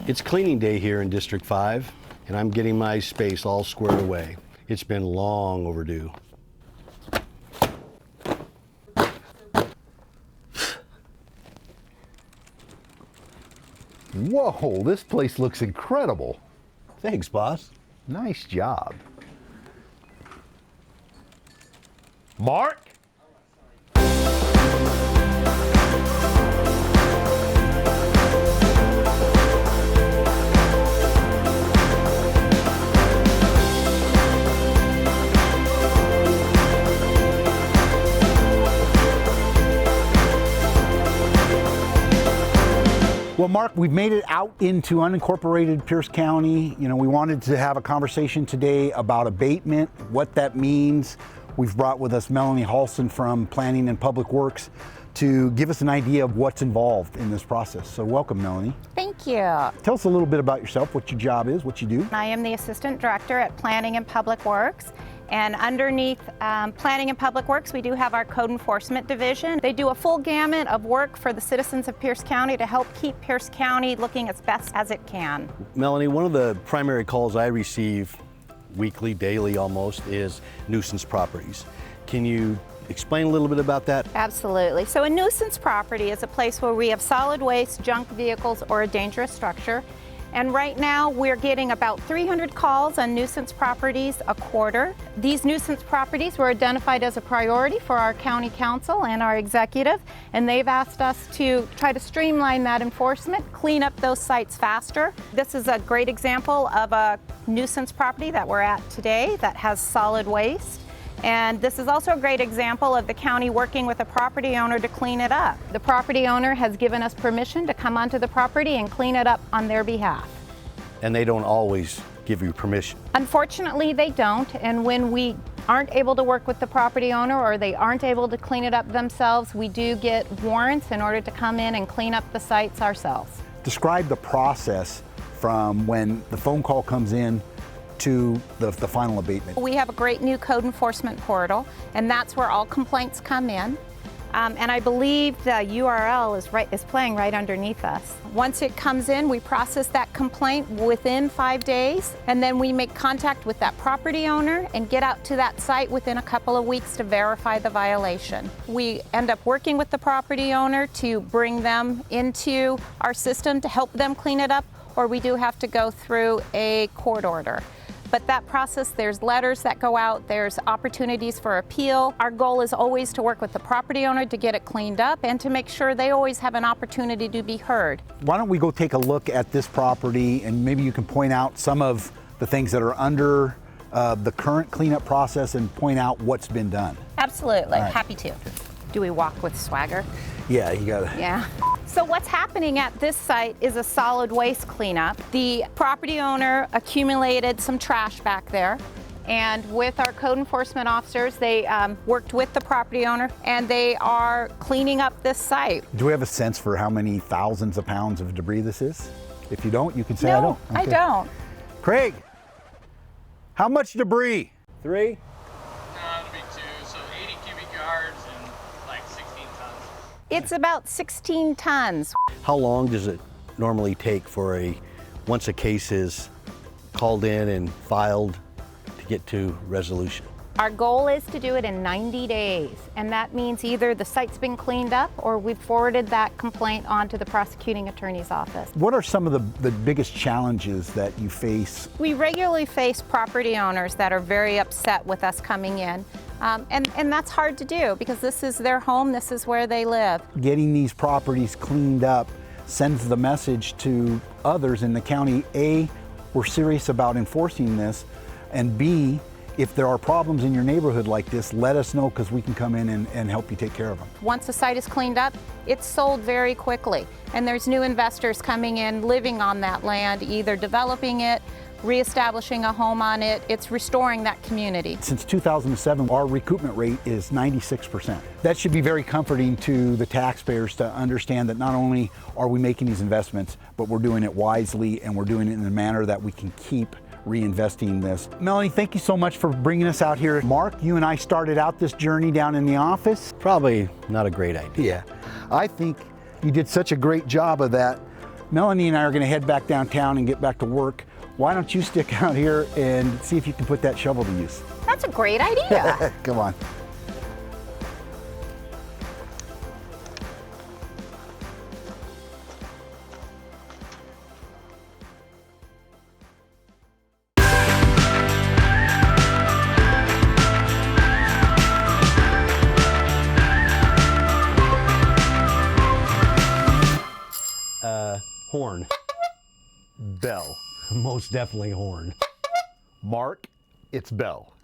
It's cleaning day here in District 5, and I'm getting my space all squared away. It's been long overdue. Whoa, this place looks incredible. Thanks, boss. Nice job. Mark? Well, Mark, we've made it out into unincorporated Pierce County. You know, we wanted to have a conversation today about abatement, what that means. We've brought with us Melanie Halson from Planning and Public Works to give us an idea of what's involved in this process. So welcome, Melanie. Thank you. Tell us a little bit about yourself, what your job is, what you do. I am the Assistant Director at Planning and Public Works. And underneath Planning and Public Works, we do have our Code Enforcement Division. They do a full gamut of work for the citizens of Pierce County to help keep Pierce County looking as best as it can. Melanie, one of the primary calls I receive weekly, daily almost, is nuisance properties. Can you explain a little bit about that? Absolutely. So a nuisance property is a place where we have solid waste, junk vehicles, or a dangerous structure. And right now we're getting about 300 calls on nuisance properties a quarter. These nuisance properties were identified as a priority for our county council and our executive, and they've asked us to try to streamline that enforcement, clean up those sites faster. This is a great example of a nuisance property that we're at today that has solid waste. And this is also a great example of the county working with a property owner to clean it up. The property owner has given us permission to come onto the property and clean it up on their behalf. And they don't always give you permission. Unfortunately, they don't. And when we aren't able to work with the property owner or they aren't able to clean it up themselves, we do get warrants in order to come in and clean up the sites ourselves. Describe the process from when the phone call comes in to the final abatement. We have a great new code enforcement portal, and that's where all complaints come in. And I believe the URL is playing right underneath us. Once it comes in, we process that complaint within 5 days, and then we make contact with that property owner and get out to that site within a couple of weeks to verify the violation. We end up working with the property owner to bring them into our system to help them clean it up, or we do have to go through a court order. But that process, there's letters that go out, there's opportunities for appeal. Our goal is always to work with the property owner to get it cleaned up and to make sure they always have an opportunity to be heard. Why don't we go take a look at this property, and maybe you can point out some of the things that are under the current cleanup process and point out what's been done. Absolutely, Right. Happy to. Do we walk with swagger? Yeah, you gotta. Yeah. So what's happening at this site is a solid waste cleanup. The property owner accumulated some trash back there, and with our code enforcement officers, they worked with the property owner, and they are cleaning up this site. Do we have a sense for how many thousands of pounds of debris this is? If you don't, you can say No, I don't. I don't. Craig, how much debris? 3? No, it'll be 2, so 80 cubic yards and like 16 tons. It's about 16 tons. How long does it normally take for once a case is called in and filed to get to resolution? Our goal is to do it in 90 days, and that means either the site's been cleaned up or we've forwarded that complaint on to the prosecuting attorney's office. What are some of the biggest challenges that you face? We regularly face property owners that are very upset with us coming in, and that's hard to do because this is their home, this is where they live. Getting these properties cleaned up sends the message to others in the county, A, we're serious about enforcing this, and B, if there are problems in your neighborhood like this, let us know because we can come in and help you take care of them. Once the site is cleaned up, it's sold very quickly, and there's new investors coming in, living on that land, either developing it, reestablishing a home on it. It's restoring that community. Since 2007, our recoupment rate is 96%. That should be very comforting to the taxpayers to understand that not only are we making these investments, but we're doing it wisely and we're doing it in a manner that we can keep reinvesting this. Melanie, thank you so much for bringing us out here. Mark, you and I started out this journey down in the office. Probably not a great idea. Yeah, I think you did such a great job of that Melanie and I are going to head back downtown and get back to work. Why don't you stick out here and see if you can put that shovel to use? That's a great idea. Come on. Horn. Bell. Most definitely horn. Mark, it's bell.